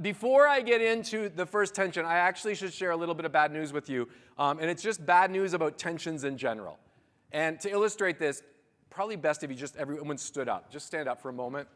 Before I get into the first tension, I actually should share a little bit of bad news with you. And it's just bad news about tensions in general. And to illustrate this, probably best if you everyone stood up. Just stand up for a moment.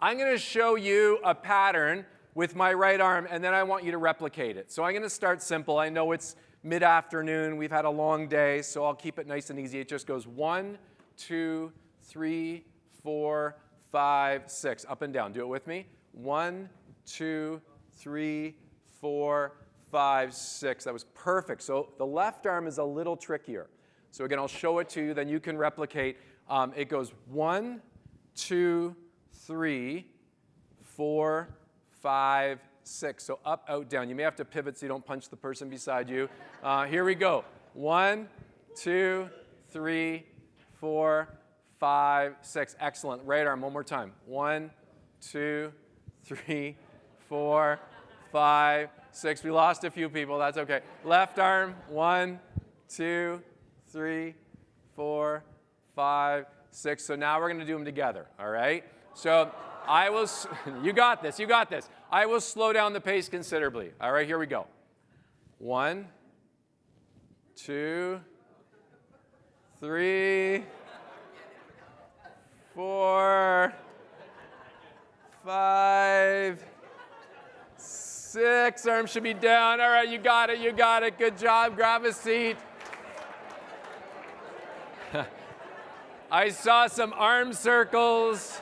I'm going to show you a pattern with my right arm, and then I want you to replicate it. So I'm going to start simple. I know it's mid-afternoon. We've had a long day, so I'll keep it nice and easy. It just goes 1, 2, 3, 4, 5, 6. Up and down. Do it with me. 1, 2, 3, 4, 5, 6. That was perfect. So the left arm is a little trickier. So again, I'll show it to you, then you can replicate. It goes 1, 2, 3, 4, 5, 6. So up, out, down. You may have to pivot so you don't punch the person beside you. Here we go. 1, 2, 3, 4, 5, 6. Excellent. Right arm, one more time. 1, 2, 3, 4, 5, 6. We lost a few people. That's okay. Left arm. 1, 2, 3, 4, 5, 6. So now we're going to do them together. All right? So I will, you got this, you got this. I will slow down the pace considerably. All right, here we go. 1, 2, 3, 4, 5, 6. Arms should be down. All right, you got it, you got it. Good job. Grab a seat. I saw some arm circles.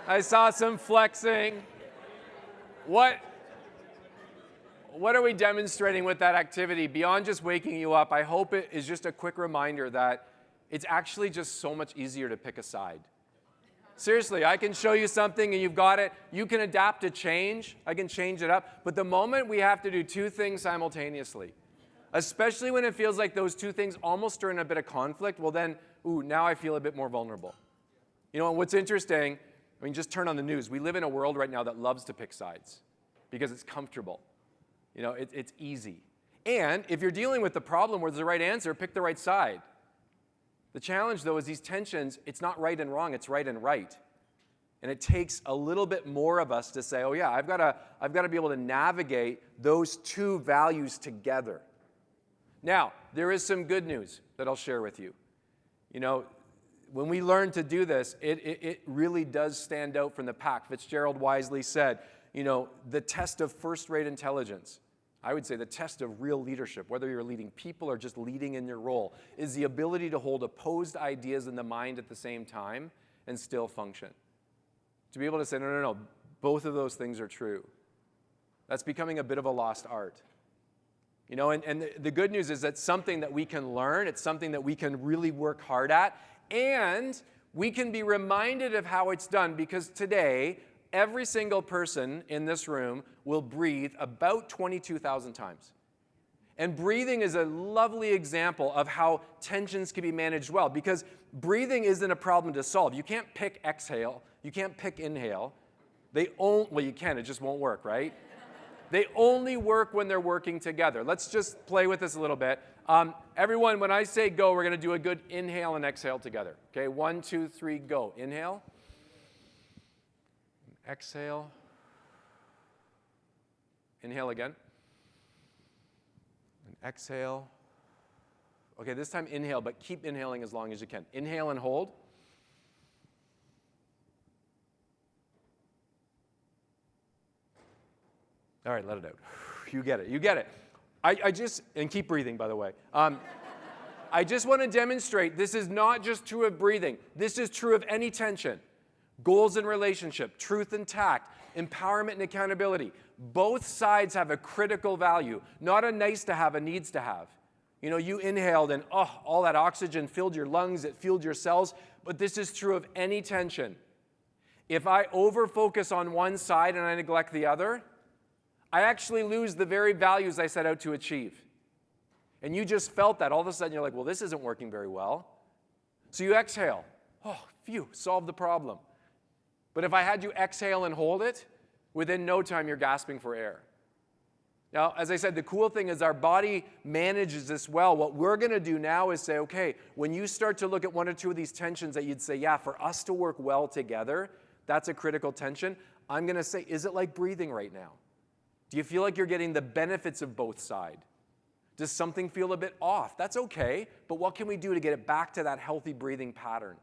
I saw some flexing. What are we demonstrating with that activity? Beyond just waking you up, I hope it is just a quick reminder that it's actually just so much easier to pick a side. Seriously, I can show you something and you've got it. You can adapt to change. I can change it up. But the moment we have to do two things simultaneously, especially when it feels like those two things almost are in a bit of conflict, well then, now I feel a bit more vulnerable. You know, and what's interesting, I mean, just turn on the news. We live in a world right now that loves to pick sides because it's comfortable. You know, it's easy. And if you're dealing with the problem where there's the right answer, pick the right side. The challenge, though, is these tensions, it's not right and wrong, it's right and right. And it takes a little bit more of us to say, oh yeah, I've got to be able to navigate those two values together. Now, there is some good news that I'll share with you. You know, when we learn to do this, it really does stand out from the pack. Fitzgerald wisely said, you know, the test of first-rate intelligence, I would say the test of real leadership, whether you're leading people or just leading in your role, is the ability to hold opposed ideas in the mind at the same time and still function. To be able to say, no, both of those things are true. That's becoming a bit of a lost art. You know, and the good news is that's something that we can learn. It's something that we can really work hard at. And we can be reminded of how it's done because today, every single person in this room will breathe about 22,000 times. And breathing is a lovely example of how tensions can be managed well because breathing isn't a problem to solve. You can't pick exhale. You can't pick inhale. Well, you can. It just won't work, right? They only work when they're working together. Let's just play with this a little bit. Everyone, when I say go, we're going to do a good inhale and exhale together. Okay, 1, 2, 3, go. Inhale. Exhale. Inhale again. And exhale. Okay, this time inhale, but keep inhaling as long as you can. Inhale and hold. All right, let it out. You get it. You get it. And keep breathing, by the way. I just want to demonstrate this is not just true of breathing. This is true of any tension. Goals and relationship, truth and tact, empowerment and accountability. Both sides have a critical value, not a nice to have, a needs to have. You know, you inhaled and all that oxygen filled your lungs, it fueled your cells, but this is true of any tension. If I over-focus on one side and I neglect the other, I actually lose the very values I set out to achieve. And you just felt that. All of a sudden, you're like, well, this isn't working very well. So you exhale. Solve the problem. But if I had you exhale and hold it, within no time, you're gasping for air. Now, as I said, the cool thing is our body manages this well. What we're going to do now is say, okay, when you start to look at one or two of these tensions that you'd say, yeah, for us to work well together, that's a critical tension. I'm going to say, is it like breathing right now? Do you feel like you're getting the benefits of both sides? Does something feel a bit off? That's okay, but what can we do to get it back to that healthy breathing pattern?